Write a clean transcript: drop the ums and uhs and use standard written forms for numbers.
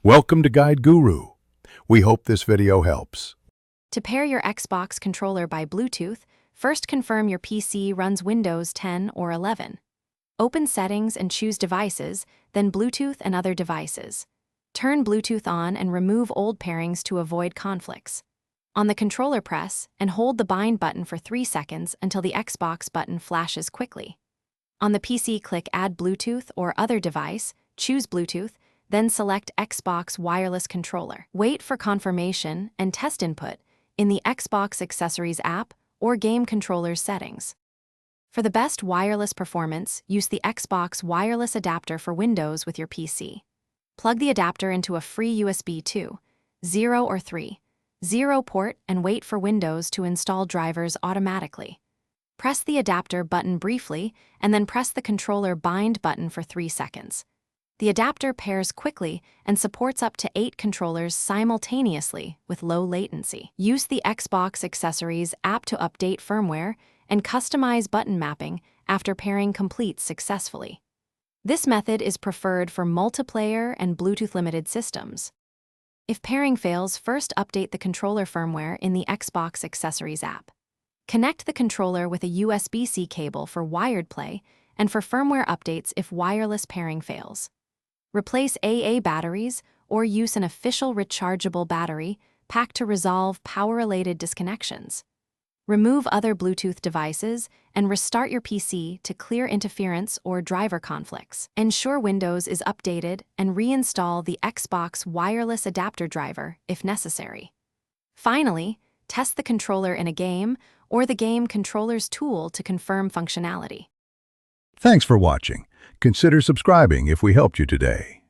Welcome to Guide Guru. We hope this video helps. To pair your Xbox controller by Bluetooth, first confirm your PC runs Windows 10 or 11. Open Settings and choose Devices, then Bluetooth and other devices. Turn Bluetooth on and remove old pairings to avoid conflicts. On the controller, press and hold the bind button for 3 seconds until the Xbox button flashes quickly. On the PC, click Add Bluetooth or Other Device, choose Bluetooth, then select Xbox Wireless Controller. Wait for confirmation and test input in the Xbox Accessories app or Game Controllers settings. For the best wireless performance, use the Xbox wireless adapter for Windows with your PC. Plug the adapter into a free USB 2.0 or 3.0 port and wait for Windows to install drivers automatically. Press the adapter button briefly and then press the controller bind button for 3 seconds. The adapter pairs quickly and supports up to 8 controllers simultaneously with low latency. Use the Xbox Accessories app to update firmware and customize button mapping after pairing completes successfully. This method is preferred for multiplayer and Bluetooth-limited systems. If pairing fails, first update the controller firmware in the Xbox Accessories app. Connect the controller with a USB-C cable for wired play and for firmware updates if wireless pairing fails. Replace AA batteries or use an official rechargeable battery pack to resolve power-related disconnections. Remove other Bluetooth devices and restart your PC to clear interference or driver conflicts. Ensure Windows is updated and reinstall the Xbox wireless adapter driver if necessary. Finally, test the controller in a game or the game controller's tool to confirm functionality. Thanks for watching. Consider subscribing if we helped you today.